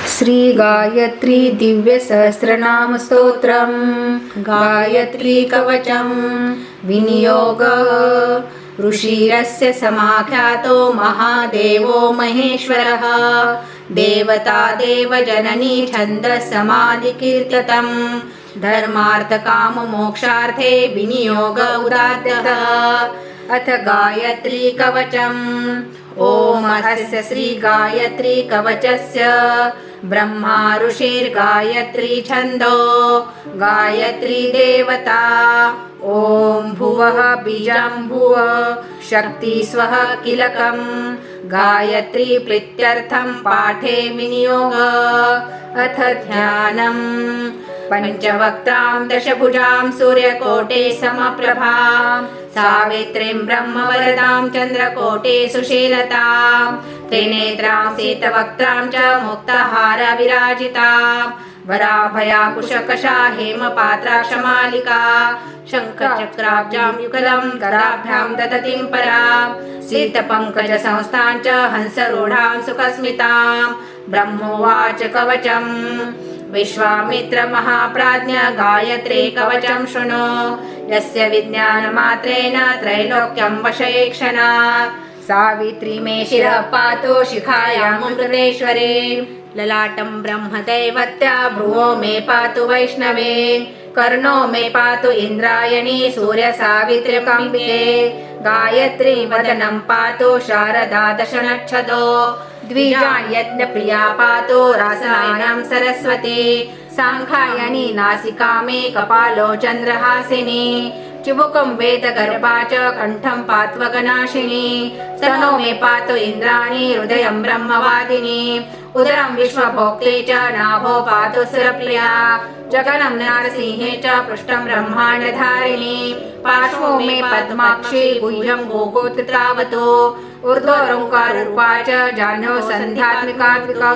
श्री गायत्री दिव्य सहस्रनाम स्तोत्रम गायत्री कवचम विनियोग ऋषिरस्य समाख्यातो महादेवो महेश्वरः देवता देवजननी छन्दः समाधिकीर्तितं धर्मार्थ काम मोक्षार्थे विनियोग उदात्तः अथ गायत्री कवचम् ओम अस्य श्री गायत्री कवचस्य ब्रह्मा ऋषिर्गायत्री छन्दो गायत्री देवता ओम भुवः बीजं भुव शक्ति स्वः किलकं गायत्री प्रीत्यर्थं पाठे विनियोग अथ ध्यानम् पंचवक्त्रां दशभुजां सूर्यकोटे समप्रभां सावित्रीं ब्रह्मवरदां चन्द्रकोटे सुशीलतां त्रिनेत्रां शीतवक्त्रां च मुक्तहार विराजितां वराभयाकुशकशा हेमपात्राक्षमालिका शङ्खचक्राब्जां युगलं कराभ्यां ददतीं परां शीतपङ्कजसंस्थां च हंसरूढां सुखस्मितां ब्रह्मोवाच कवचम् विश्वामित्र महाप्राज्ञ गायत्री कवचं शृणु यस्य विज्ञानमात्रेण त्रैलोक्यं वशये क्षणात् सावित्री मे शिरः पातु शिखायामृतेश्वरे ललाटं ब्रह्मदैवत्या भ्रुवो मे पातु वैष्णवे कर्णो मे पातु इन्द्रायणी सूर्यसावित्र्यकम्बिते गायत्री वदनं पातु शारदा दशनक्षदो द्विजा यज्ञप्रिया पातु रासनायां सरस्वती साङ्ख्यायनी नासिका मे कपालो चन्द्रहासिनी चिबुकं वेदगर्भा च कण्ठं पात्वगनाशिनी स्तनो मे पातु इन्द्राणी हृदयं ब्रह्मवादिनी उदरं विश्वभोक्ते च नाभो पातु सुरप्रिया जगनं नारसिंहे च पृष्ठं ब्रह्माण्डधारिणी पार्श्वो मे पद्माक्षी गुह्यं गोगोत्रावतो ऊर्ध्वोऽङ्काररूपा च जाह्नौ सन्ध्यात्मिकात्मिकौ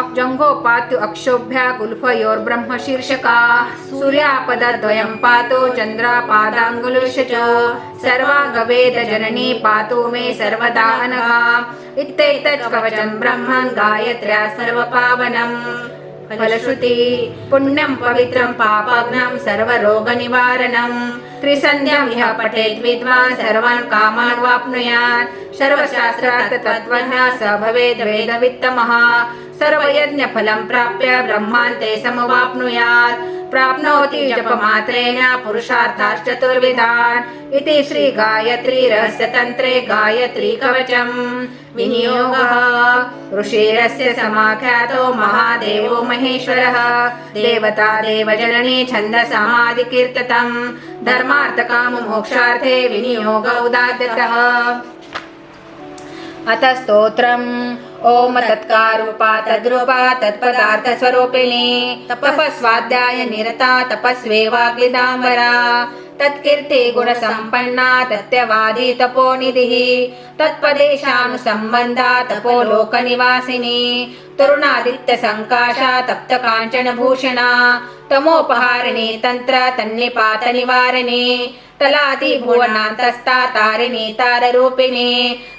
अक्जङ्घो पातु अक्षोभ्या कुल्फयोर्ब्रह्मशीर्षका सूर्यापदद्वयं पातु चन्द्रापादाङ्गुलिश च सर्वाङ्गवेदजननी पातु मे सर्वदा अनघा इत्येतत् कवचं ब्रह्मन् गायत्र्या सर्वपावनम् फलश्रुति पुण्यं पवित्रं पापघ्नं सर्वरोगनिवारणं त्रिसन्ध्यां यः पठेत् विद्वान् सर्वान् कामान् वाप्नुयात् सर्वशास्त्रार्थ तत्त्वज्ञः स भवेत् वेदवित्तमः सर्वयज्ञफलं प्राप्य ब्रह्मान्ते समवाप्नुयात् प्राप्नोति जपमात्रेण पुरुषार्थाश्चतुर्विधान् इति श्री गायत्री रहस्यतन्त्रे गायत्री कवचम् विनियोगः ऋषिरस्य समाख्यातो महादेवो महेश्वरः देवता देवजननी छन्दसामादिकीर्तितं धर्मार्थकाममोक्षार्थे विनियोग उदात्तः अथ स्तोत्रम् ओम तत्कारूपा तद्रूपा तत्पदार्थस्वरूपिणी तपस्वाध्याय निरता तपस्वेवाग्निदाम्बरा तत्कीर्ति गुणसम्पन्ना तत्यवादी तपोनिधिः तत्पदेशानुसम्बन्धा तपोलोकनिवासिनी तरुणादित्यसङ्काशा तप्तकाञ्चनभूषणा तमोपहारिणी तन्त्र तन्निपातनिवारिणी तलादिभुवनान्तस्था तारिणी ताररूपिणी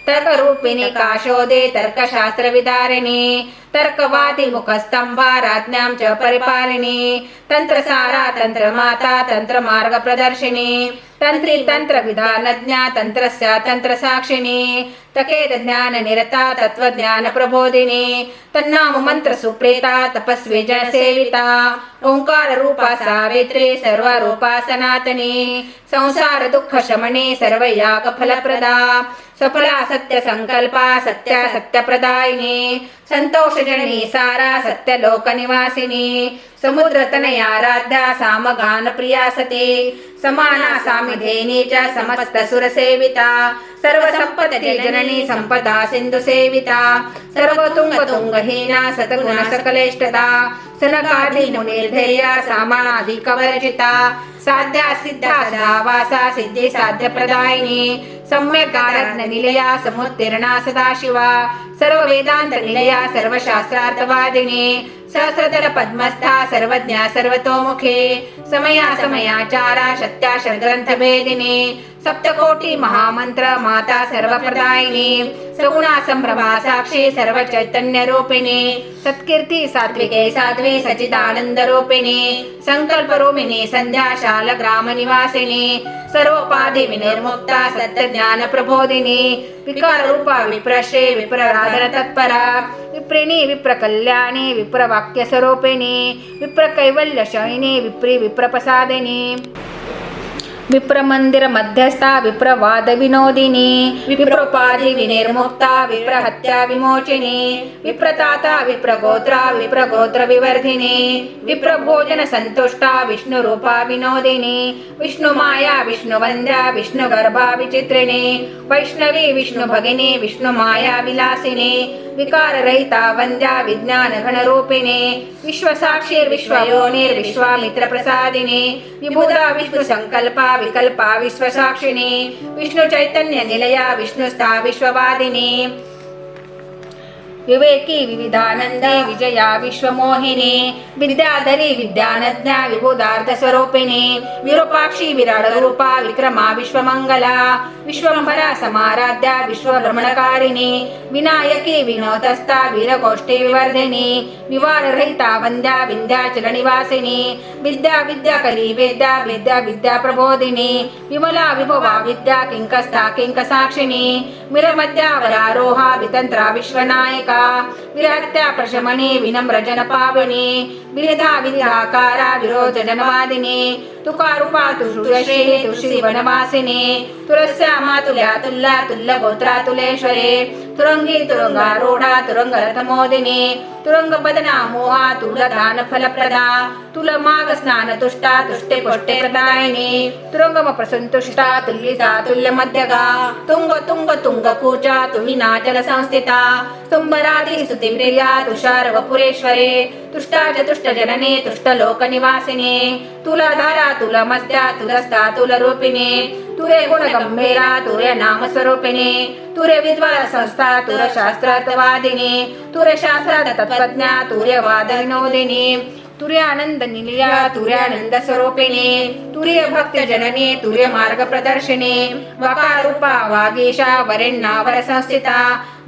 तर्करूपिणी काशोदे तर्कशास्त्रविदारिणी तर्कवादी मुखस्तंभा राज्ञां च परिपालिनी तंत्रसारा तंत्रमाता तंत्रमार्गप्रदर्शिनी तंत्री तंत्रविधानज्ञा तंत्रस्य तंत्रसाक्षिणी तकेद ज्ञाननिरता तत्त्वज्ञानप्रबोधिनी तन्नाम मंत्रसुप्रीता तपस्वी जनसेविता ओंकाररूपा सावित्री सर्वरूपा सनातनी संसार दुःखशमनी सर्वयागफलप्रदा सफला सत्यसंकल्पा सत्यप्रदायिनी संतोषजननी सारा सत्यलोकनिवासिनी समुद्रतनयाराध्या सामगानप्रिया सती समाना सामिधेनी च समस्तसुरसेविता सर्वसम्पदे जननी संपदा सिन्धुसेविता सर्वतुङ्गतुङ्गहीना सतगुणसकलेष्टदा सनकादिमुनिर्धैर्या सामानाधिकवर्जिता साध्या सिद्धा सदावासा सिद्धि साध्यप्रदायिनी सम्यक् समुत्तीर्णा सदाशिवा सर्ववेदान्तनिलया सर्वशास्त्रार्थवादिनी सहस्रदल पद्मस्था सर्वज्ञा सर्वतोमुखे समया समयाचारा शत्या षड्ग्रंथ भेदिनी सप्तकोटी महामंत्र माता सर्वप्रदायिनी सगुणा संभ्रमा साक्षी सर्व चैतन्य रूपिणी सत्कीर्ती सात्विके साध्वी सचिदानंद रूपिणी संकल्प रूपिणी संध्या शाल ग्राम निवासिनी सर्वोपाधि विनिर्मुक्ता सत्य ज्ञान प्रबोधिनी विकार रूपा विप्रश्री विप्रराधन तत्परा विप्रिणी विप्र कल्याणी विप्र वाक्य स्वरूपिणी विप्र कैवल्य शयिनी विप्री विप्रप्रसादिनी विप्र मंदिर मध्यस्था विप्र वाद विनोदिनी विप्रोपाधि विनिर्मुक्ता विप्र हत्या विमोचिनी विप्रताता विप्र गोत्र विवर्धिनी विप्र भोजन संतुष्टा विष्णु रूपा विनोदिनी विष्णु माया विष्णु वंद्या विष्णु गर्भा विचित्रिणी वैष्णवी विष्णु भगिनी विष्णु माया विलासिनी विकार रहिता वंद्या विज्ञान घन रूपिणी विश्व साक्षीर विश्वयोनिर विश्वामित्र प्रसादिनी विबुधा विष्णु संकल्पा विकल्पा विश्वसाक्षिणी विष्णु चैतन्य निलया विष्णुस्था विश्ववादिनी विवेकी विविधानंदी विजया विश्वमोहिनी विद्याधरी विद्यानज्ञा विबुधार्थ स्वरूपिणी विरूपाक्षी विराड रूपा विक्रमा विश्वमंगला विश्वंभरा समाराध्या विश्वभ्रमणकारिणी विनायकी विनोदस्था वीरगोष्ठी विवर्धिनी विवार रहिता वंद्या विंध्याचल निवासिनी विद्या विद्या कली वेद्या विद्या विद्या प्रबोधिनी विमला विभवा विद्या किंकस्था किंकसाक्षिणी विरमद्या वरारोहा वितंत्रा विश्वनायका विरहत्या प्रशमनी विनम्र जन पावनी विरधा विद्याकारा विरोध जनवादिनी तुकारूपा तुश्री तुश्री वनवासिनी तुरस्या मातुल्या तुल्ला तुल्ल गोत्रा तुलेश्वरे तुरंगी तुरंगारूढा तुरंग रथमोदिनी तुरंग बदना मोहा तुल दान फलप्रदा तुल माग स्नान तुष्टा तुष्टे पुष्टे प्रदायिनी तुरंगम प्रसंतुष्टा तुल्लिता तुल्य मध्यगा तुंग तुंग तुंग कूचा तुहिनाचल संस्थिता तुंबराधी स्तुतिप्रिया तुषार वपुरेश्वरे तुष्टा चतुष्ट जननी तुष्ट लोक निवासिनी तुलाधारा तुलमस्त्या तुलस्था तुल रूपिणी तुरे गुण गंभीरा तुरे नाम स्वरूपिणी तुरे विद्वान संस्था तुर शास्त्रार्थवादिनी तुरे शास्त्रार्थ तत्वज्ञा तुरे वाद विनोदिनी तुर्य आनंद निलया तुर्य आनंद स्वरूपिणी तुर्य भक्त जननी तुर्य मार्ग प्रदर्शिनी वकार रूपा वागीशा वरेण्णावर संस्थिता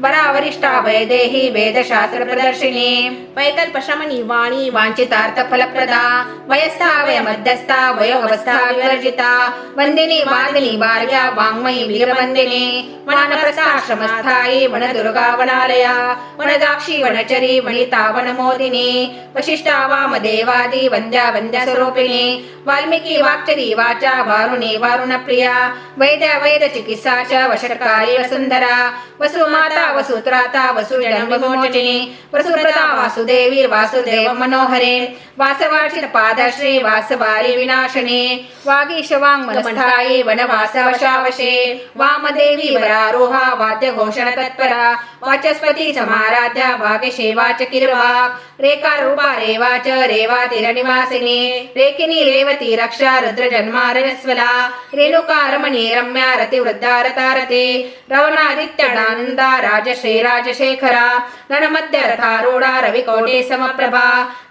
वरावरिष्ठा वैदेही वेदशास्त्र प्रदर्शिनी वैकल्प शमनी वाणी वांछितार्थ फलप्रदा वयस्था वय मध्यस्था वय अवस्था विवर्जिता वंदिनी वादिनी भार्या वाङ्मयी वीरवंदिनी वनप्रस्थाश्रमस्थायी वन दुर्गा वनालया वनदाक्षी वनचरी वनिता वनमोदिनी वशिष्ठा वामदेवादी वंद्या वंद्या स्वरूपिणी वाल्मीकि वाक्चरी वाचा वारुणी वारुण प्रिया वैद्य वैद्य चिकित्सा च वषट्कारी वसुंधरा वसुमाता वसुत्राता वसुजन विमोचिनी वसुप्रदा वासुदेवी वासुदेव मनोहरे वासवार्षित पादश्री वासवारी विनाशिनी वागीश वाङ्मनस्थायी वनवास वशावशे वामदेवी वरारोहा वाद्य घोषण तत्परा वाचस्पति समाराध्या वागशे वाच किर्वाक् रेकार रूपा रेवाच रेवा तिरनिवासिनी रेकिनी रेवती रक्षा रुद्र जन्मारस्वला रेणुका रमणी रम्या रतिवृद्धा रतारते रवणादित्यडानंदा राजश्री राजशेखरा रणमध्य रथारूढा रविकोटे समप्रभा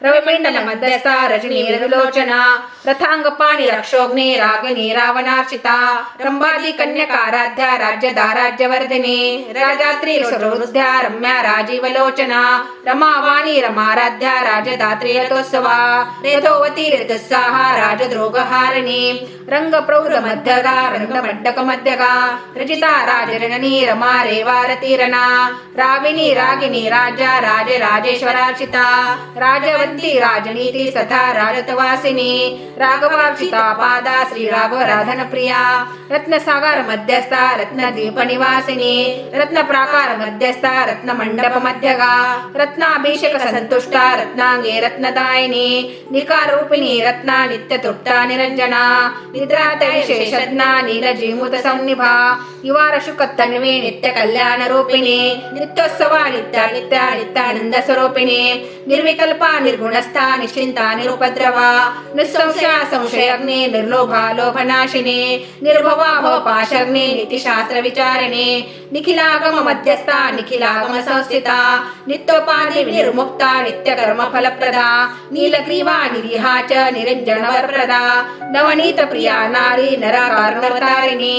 रविमंडल मध्यस्था रजनी रविलोचना रथांगपाणि रक्षोग्नि रागिनी रावणार्चिता रंभादी कन्यकाराध्या राज्यदाराज्यवर्धिनी राजात्री सुहृद्या रम्या राजीवलोचना रमावाणी रमाराध्या राजदात्री रथोत्सवा रेतोवती ऋतुस्साहा राजद्रोगहारिणी रंगप्रौढ मध्यगा रंगमण्डक मध्यगा रजिता राजरणनी रमा रेवारतीरणा राविणी रागिनी राजा राज राजेश्वरार्चिता राजवंती राजनीति तथा राजतवासिनी राघवार्चिता पादा श्री राघव राधन प्रिया रत्नसागर मध्यस्था रत्नदीप निवासिनी रत्न प्राकार मध्यस्था रत्न मंडप मध्यगा रत्नाभिषेक संतुष्टा रत्नांगे रत्नदाय प्रदायिनी निकार रूपिणी रत्ना नित्य तृप्ता निरंजना निद्रात विशेषज्ञा नीलजीमूत संनिभा युवार शुकतन्वी नित्य कल्याण रूपिणी नित्योत्सवा नित्या नित्या नित्यानंद स्वरूपिणी निर्विकल्पा निर्गुणस्था निश्चिंता निरुपद्रवा निसंशया संशयग्नि निर्लोभा लोभनाशिनी निर्भवा भवपाशग्नि नीतिशास्त्र विचारिणी निखिलागम मध्यस्था निखिलागम संस्थिता नित्योपाधि विनिर्मुक्ता नित्य कर्म फलप्रदा नीलग्रीवा निरीहा च निरंजन वरप्रदा नवनीत प्रिया नारी नराकार नवतारिणी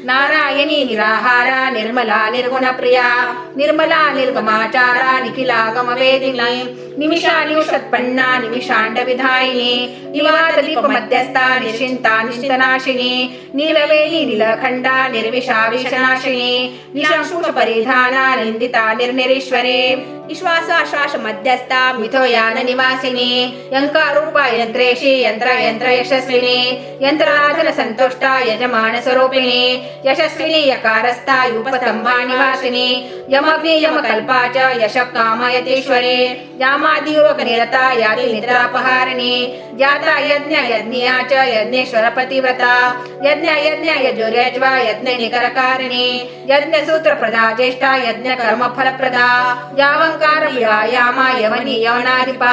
नारायणी निराहारा निर्मला निर्गुण प्रिया निर्मला निर्गमाचारा निखिलागम वेदिनी निमिषा निमिषत्पन्ना निमिषांड विधायिनी निवात दीप मध्यस्था निश्चिंता निश्चितनाशिनी नीलवेणी नीलखंडा निर्विषा विषनाशिनी निशांशुष परिधाना निंदिता निर्निरीश्वरे विश्वासाश्वास मध्यस्था मिथोयान निवासिनी यंकारूपा यंत्रेशी यंत्र यंत्र यशस्विनी यंत्रराधन संतुष्टा यजमान स्वरूपिणी यशस्विनी यकारस्था युपस्तंभा निवासिनी यमग्नि यमकल्पा च यश कामयतीश्वरे यामादियोग निरता याति निद्रापहारिणी जाता यज्ञ यज्ञिया च यज्ञेश्वर पतिव्रता यज्ञ यज्ञ यजुर्यज्वा यज्ञ निकरकारिणी यज्ञ सूत्र प्रदा ज्येष्ठा यज्ञ कर्म फलप्रदा यावंकार व्यायामा यवनी यवनाधिपा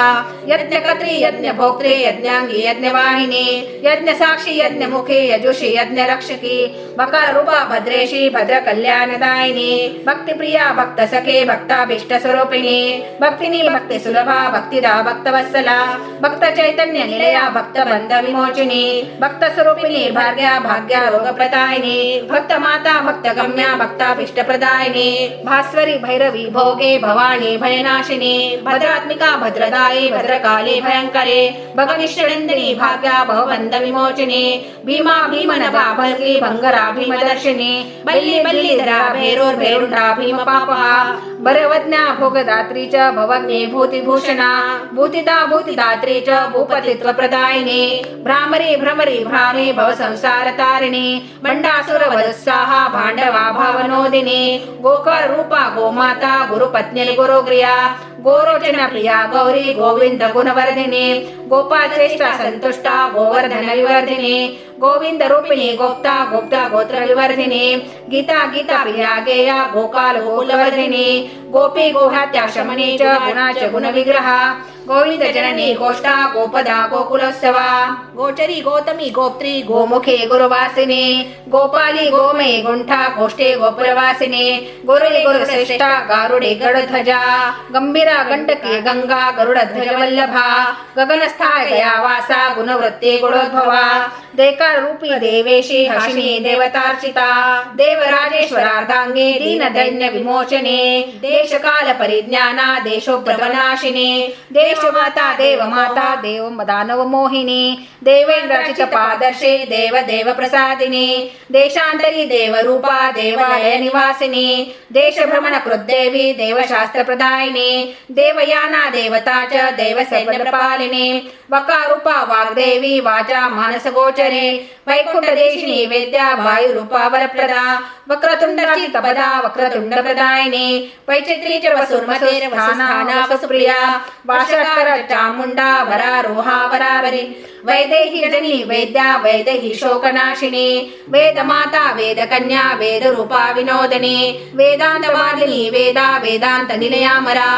यज्ञ कत्री यज्ञ भोक्त्री यज्ञांगी यज्ञवाहिनी यज्ञ साक्षी यज्ञ मुखी यजुषी यज्ञ रक्षकी बकार रूपा भद्रेशी भद्र कल्याणदायिनी भक्ति प्रिया भक्त सखे भक्ताभीष्ट स्वरूपिणी भक्तिनी भक्ति सुलभा भक्तिदा भक्तवत्सला भक्त चैतन्य निलया भक्त बंध विमोचिनी भक्त स्वरूपिणी भाग्या भाग्या रोग प्रदायिनी भक्त माता भक्त गम्या भक्ताभीष्ट प्रदायिनी भास्वरी भैरवी भोगे भवानी भयनाशिनी भद्रात्मिका भद्रदायी भद्रकाली भयंकरे भगविष्यनंदिनी भाग्या भवबंध विमोचिनी भीमा भीमनभा भल्गी भंगरा भीमदर्शिनी बल्ली बल्लीधरा भैरुर्भैरुंडा भीम पापा बरवज्ञा भोगदात्री च भवग्ने भूतिभूषणा भूतिदा भूतिदात्री च भूपतित्व प्रदायिनी भ्रामरी भ्रमरी भ्रामे भव संसार तारिणी बंडासुर वदस्साहा भांडवा भावनोदिनी गोकर रूपा गोमाता गुरुपत्नी गुरुग्रिया गोरोचन प्रिया गौरी गोविंद गुणवर्धिनी गोपाल श्रेष्ठा संतुष्टा गोवर्धन विवर्धिनी गोविंद रूपिणी गोप्ता गोप्ता गोत्र विवर्धिनी गीता गीता प्रिया गेया गोकाल गोकुलवर्धिनी गोपी गोहात्या शमनी च गुणाच गुण विग्रहा गोविंद जननी गोष्ठा गोपदा गोकुलोत्सवा गोचरी गौतमी गोप्त्री गोमुखे गुरुवासिनी गोपाली गोमयी गुंठा गोष्ठे गोपुरवासिनी गुरुले गुरुश्रेष्ठा गारुडे गरुडध्वजा गंभीरा गंडकी गंगा गरुडध्वज वल्लभा गगनस्था गया वासा गुणवृत्ती गुणोद्भवा देकार रूपी देवेशी हसिनी देवतार्चिता देवराजेश्वरार्धांगे दीन दैन्य विमोचने देशकाल परिज्ञाना देशोपद्रवनाशिनी देशमाता देवमाता देव दानव मोहिनी देवेंद्रचित पादर्शे देव देव प्रसादिनी देशांतरी देवरूपा देवालय निवासिनी देशभ्रमण कृद्देवी देवशास्त्र प्रदायिनी देवयाना देवता च देव सैन्यपालिनी वकारूपा वाग्देवी वाचा मानस गोचरे वैकुंठ देशिनी वेद्या वायुरूपा वरप्रदा वक्रतुंडाची तपदा वक्रतुंड प्रदायिनी वैचित्री च वसुर्मतेर वसुस्थाना वसुप्रिया वाषाकर चामुंडा वरारोहा वरावरी वैदेही जनी वैद्या वैदेही शोकनाशिनी वेदमाता वेदकन्या वेदरूपा विनोदिनी वेदांतवादिनी वेदा वेदांत निलयामरा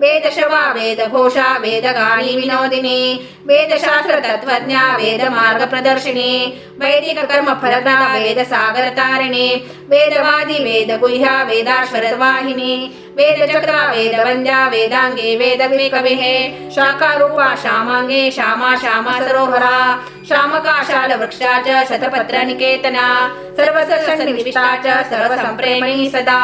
वेदशवा वेदघोषा वेदगाणी विनोदिनी वेदशास्त्र तत्वज्ञा वेदमार्ग प्रदर्शिनी वैदिक कर्म फलदा वेदसागर तारिणी वेदवादी वेदगुह्या वेदाश्वरवाहिनी वेदचक्रा वेदवंद्या वेदांगे वेदविकविः शाखारूपा श्यामांगे श्यामा श्यामा सरोहरा श्यामकाशाल वृक्षा च शतपत्र निकेतना सर्वसन्निविष्टा च सर्वसंप्रेमणी सदा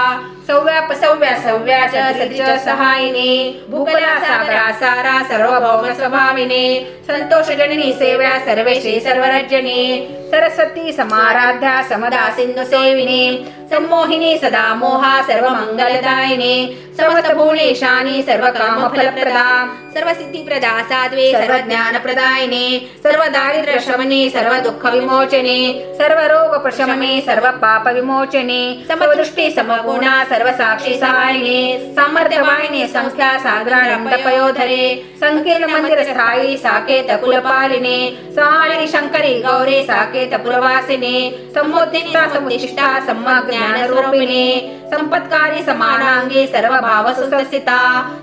सौव्याप सौव्या सौव्या च सती च सहायिनी भूकला सागरा सारा सर्वभौम स्वभाविनी संतोष जननी सेव्या सर्वेशी सर्वरजनी सरस्वती समाराध्या समदा सिंधु सेविनी सम्मोहिनी सदा मोहा सर्व मंगलदायिनी समस्त भुवनेशानी सर्व काम फलप्रदा सर्व सिद्धी प्रदा साध्वे सर्व ज्ञान प्रदायिनी सर्व दारिद्र्य दारिद्र्य शमने सर्व दुःख विमोचने सर्व रोग प्रशमने सर्व पाप विमोचने समदृष्टी समगुणा सर्व साक्षी सहायने सामर्थ्यवाहिने संख्या साधारण पयोधरे संकीर्ण मंदिर स्थायी साकेत कुलपालिने सहारिणी शंकरी गौरी साकेत पुरवासिने समुद्दिष्टा समुदिष्टा सम्यक ज्ञान रूपिणे संपत्कारी समानांगी सर्व भाव सुसंस्थिता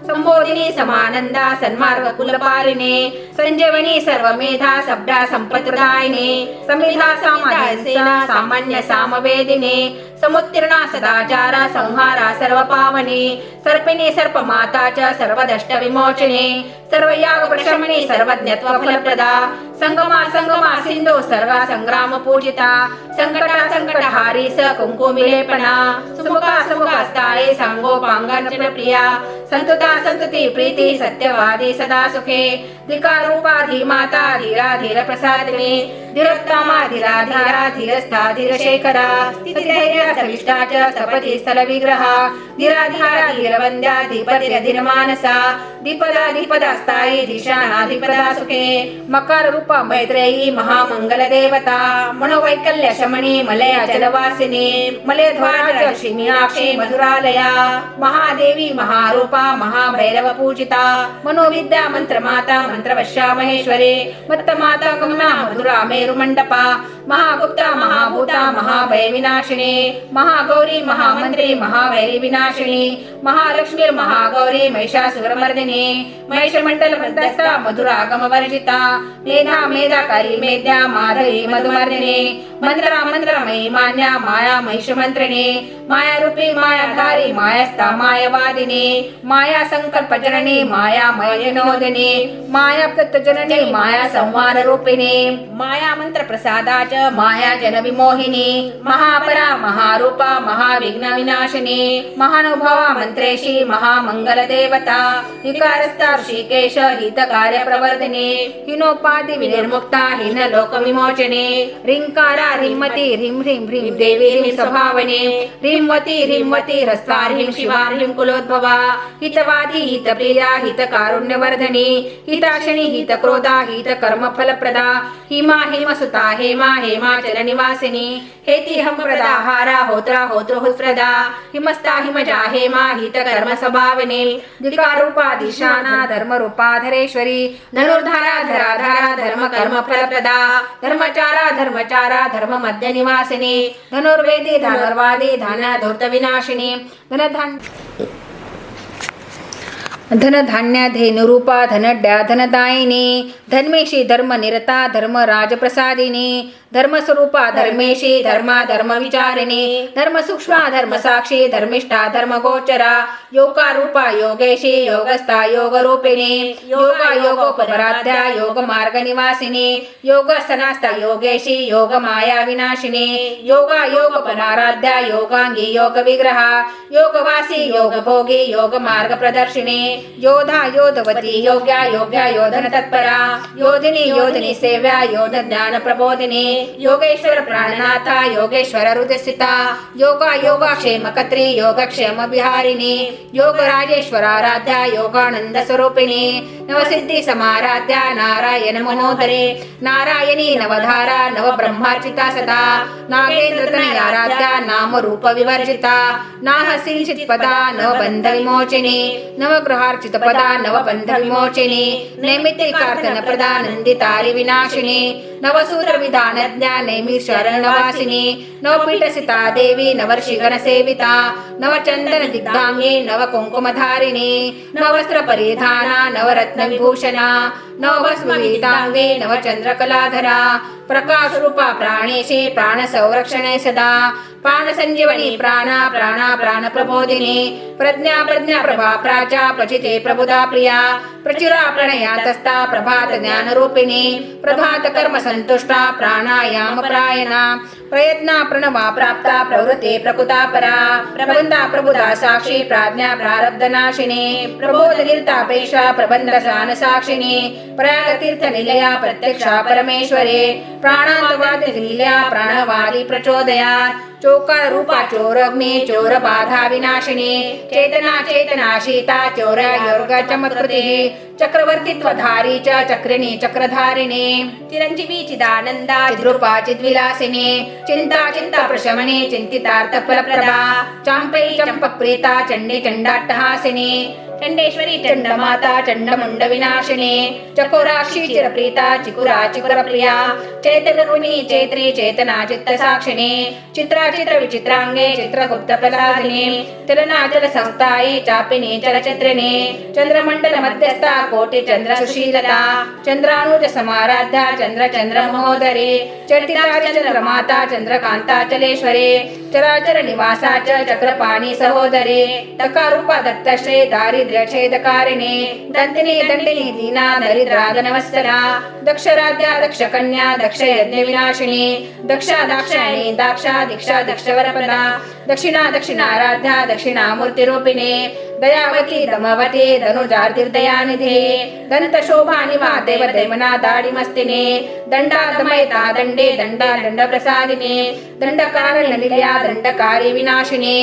संबोधिनी समानंदा सन्मार्ग कुलपालिने संजीवनी सर्व मेधा शब्दा संपत्प्रदायिने समिधा सामान्य सामान्य सामवेदिने समुत्तीर्णा सदाचारा संहारा सर्व पावने सर्पिणी सर्प माताच्या सर्व दष्ट विमोचने सर्व याग प्रशमने सर्वज्ञत्व फलप्रदा संगमा संगमा सिंधू सर्व संग्राम पूजिता संकटा संकटहारी स कुंकुमिलेपना सुमुखा सुमुखा स्थायी सांगोपांगन प्रिया संतुता संतुती प्रीती सत्यवादी सदा सुखे धिकारूपा धीमाता धीरा धीर प्रसादिने धीरोत्तमा धीरा धीरा धीरस्था धीरशेखरा स्थितिधैर्य सविष्टा च सपती स्थल विग्रहा धीरा धीरा धीरवंद्या धीपती धीरमानसा धीपदा धीपदा स्थायी धीशाना धीपदा सुखे मकार रूपा मैत्रेयी महामंगल देवता मनोवैकल्य शमनी मलय जलवासिनी मलय ध्वज मीनाक्षी मधुरालया महादेवी महारूपा महाभैरव पूजिता मनोविद्या मंत्रमाता मंत्रवश्या महेश्वरी मत्तमाता गमना मधुरा मेरुमंडपा महागुप्ता महाभूता महाभय विनाशिनी महागौरी महामंत्री महावैरी विनाशिनी महालक्ष्मी महागौरी महिषासुरमर्दिनी महिषमंडल मध्यस्था मधुरागम वर्जिता मेधा मेधाकारी मेध्या माधवी मधुमर्दिनी मंत्रा मंत्रमयी मान्या माया महिषमंत्रिणी माया रूपी मायाधारी मायास्था मायावादिनी माया संकल्प जननी माया मयनोदिनी माया जननी माया संवार रूपिणी माया मंत्र प्रसादा च माया जन विमोहिनी महापरा महारूपा महाविघ्न विनाशिनी महानुभावा मंत्रेशी महामंगल देवता विकारस्था ऋषिकेश हित कार्य प्रवर्धिनी हिनोपाधि विनिर्मुक्ता हिन लोक विमोचने रिंकारा ह्रीमती ह्रीं ह्रीं ह्रीं देवी ह्रीं स्वभावने ह्रींवती ह्रस्वा ह्रीं शिवा ह्रीं कुलोद्भवा हितवादी हितप्रिया हितकारुण्यवर्धनी हिताशनी हितक्रोधा हितकर्म फलप्रदा हिमा हिमसुता हेमा हेमाचल निवासिनी हेति हम प्रदाहारा होत्रा होतृहुस्प्रदा हिमस्ता हिमजा हेमा हितकर्म स्वभाविनी दिकारूपा दिशाना धर्मरूपाधरेश्वरी धनुर्धारा धराधारा धर्म कर्म फलप्रदा धर्मचारा धर्मचारा धर्म मध्य निवासिनी धनुर्वेदी धनुर्वादी धन धूर्त विनाशिनी धनधान्य धेनुरूपा धनड्या धनदायिनी धर्मेशी धर्म निरता धर्म राजप्रसादिनी धर्मस्वरूपा धर्मेशी धर्मा धर्म विचारिणी धर्म सूक्ष्मा धर्म साक्षी धर्मिष्ठा धर्म गोचरा योगारूपा योगेशी योगस्था योग रूपिणी योगा योगोपराध्या योग मार्ग निवासिनी योगसनास्था योगेशी योग माया विनाशिनी योगा योग पराराध्या योगांगी योग विग्रहा योगवासी योग भोगी योग मार्ग प्रदर्शिनी योधा योधवती योग्या योग्या योधन तत्परा योधिनी योधिनी सेव्या योध ज्ञान प्रबोधिनी योगेश्वर प्राणनाथा योगेश्वर हृदयस्थिता योगा योगा क्षेमकत्री योगक्षेम विहारिणी योग राजेश्वर आराध्या योगानंद स्वरूपिणी नवसिद्धी समाराध्या नारायण मनोहरे नारायणी नवधारा नव ब्रह्मार्चिता सदा नागेंद्र तनयाराध्या नाम रूप विवर्जिता नाहसिंचित पदा नव बंध विमोचिनी नवग्रहार्चित पदा नव बंध विमोचिनी नैमित्तिकार्थन प्रदा नंदितारि विनाशिनी नवसूत्र विधान ज्ञा नैमि शरणवासिनी नवपीठसिता देवी नवर्षिगण सेविता नवचंदन दिग्धांगी नव कुंकुमधारिणी नवस्त्र परिधाना नवरत्न विभूषणा नवभस्मवितांगे नवचंद्रकलाधरा प्रकाश रूपा प्राणेशी प्राण संरक्षणे सदा प्राण संजीवनी प्राणा प्राणा प्राण प्रबोधिनी प्रज्ञा प्रज्ञा प्रभा प्राचा प्रचिते प्रबुधा प्रिया प्रचुरा प्रणयातस्था प्रभात ज्ञान रूपिणी प्रभात कर्म संतुष्टा प्राणायाम प्रायणा प्रयत्ना प्रणवा प्राप्ता प्रवृत्ते प्रकुता परा प्रबंधा प्रबुधा साक्षी प्राज्ञा प्रारब्ध नाशिनी प्रबोध कीर्तापेक्षा प्रबंध सान साक्षिणी प्रयाग तीर्थ निलया प्रत्यक्षा परमेश्वरे प्राणांतवाद दिल्या प्राणवादी प्रचोदयात चोकार रूपा चोरग्नी चोर बाधा विनाशिनी चेतना चेतनाशीता चौर्यायोर्ग चमत्कृती चक्रवर्तित्वधारी च चक्रिणी चक्रधारिणी चिरंजीवी चिदानंदा चिद्रूपा चिद्विलासिनी चिंता चिंता प्रशमने चिंतितार्थ फलप्रदा चांपै चंपक प्रीता चंडी चंडाट्टहासिनी चंडेश्वरी चंडमाता चंडमुंड विनाशिनी चकोराक्षी चिरप्रीता चिकुरा चिकुरप्रिया चैतन्यरूपिणी चैत्री चेतना चित्त साक्षिणी चित्रा चित्र विचित्रांगे चित्रगुप्त प्रसादिनी चलनाचल संस्थायी चापिनी चलचित्रिणी चंद्रमंडल मध्यस्था कोटि चंद्र सुशीलता चंद्रानुज समाराध्या चंद्र चंद्र महोदरी चर्तिता चंद्रमाता चंद्रकांता चलेश्वरी चराचर निवासा चक्रपाणी सहोदरी तकारूपा दत्तश्री दारिद्र्य छेदकारिणी दंतिनी दंडिनी दीना दरिद्रा धनवत्सला दक्षराध्या दक्ष कन्या दक्ष यज्ञ विनाशिनी दक्षा दाक्षायणी दाक्षा दीक्षा दक्षवरपदा दक्षिणा दक्षिणाराध्या दक्षिणामूर्ती रूपिणी दयावती दमवती धनुजार्तिर्दयानिधे दंत शोभा निवा देव दैमना दाडिमस्तिने दंडा दमयता दंडे दंडा दंड प्रसादिने दंडकार नलिल्या दंडकारी विनाशिने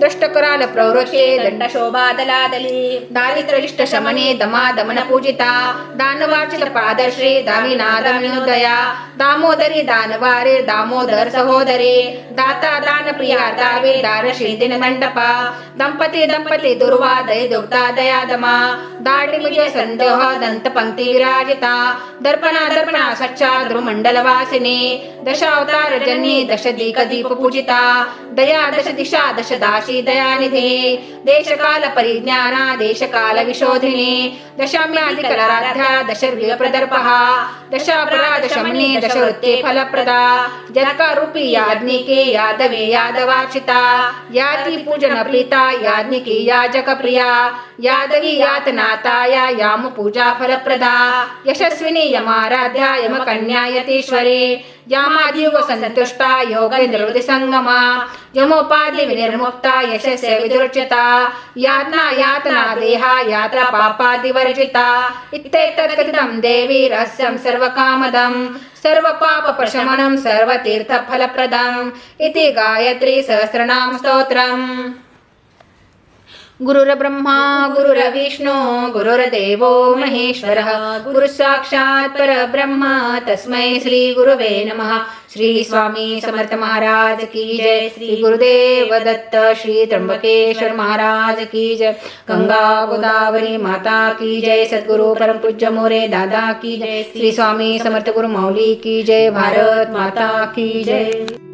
दष्टकराल प्रवृषे दंड शोभा दलादली दारिद्र्यष्ट शमने दमा दमन पूजिता दानवाचित पादश्री दामिना दमिनुदया दामोदरी दानवारे दामोदर सहोदरी दाता दान प्रिया दावे दारशी दिन मंडपा दंपती दंपती दुर्वा दय दुग्धा दयादमा दाढी विजय संदेह दंत पंक्ती विराजिता दर्पणा दर्पणा सच्चा ध्रुमंडल वासिनी दशावतार जनी दश दीक दीप पूजिता दया दश दिशा दश दासी दयानिधे देशकाल परिज्ञाना देशकाल विशोधिनी दशाम्याधिकराध्या दशर्व्य प्रदर्पहा दशापरा दशमनी दशवृत्ते फलप्रदा जत्कारूपी याज्ञिके यादवे यादवाचिता याति पूजन प्रीता याज्ञिकी याजक प्रिया यादवी यातनाताया याम पूजा फलप्रदा यशस्विनी यमाराध्या यमकन्या यतीश्वरी यामादियुग संतुष्टा योगेन्द्रवृत्ति संगमा यमोपाधि विनिर्मुक्ता यशस्य विदुर्चिता यातना यातना देहा यात्रा पापादि वर्जिता इत्येतत् कथितं देवी रहस्यं सर्वकामदं सर्वपाप प्रशमनं सर्वतीर्थ फलप्रदम् इति गायत्री सहस्रनाम स्तोत्रम्। गुरुर्ब्रह्मा गुरुर्विष्णु गुरुर्देवो महेश्वरः गुरुः साक्षात् परब्रह्म तस्मै श्री गुरुवे नमः। श्री स्वामी समर्थ महाराज की जय। श्री गुरुदेव दत्त श्री त्र्यंबकेश्वर महाराज की जय। गंगा गोदावरी माता की जय। सद्गुरु परम पूज्य मोरे दादा की जय। श्री स्वामी समर्थ गुरु माऊली की जय। भारत माता की जय।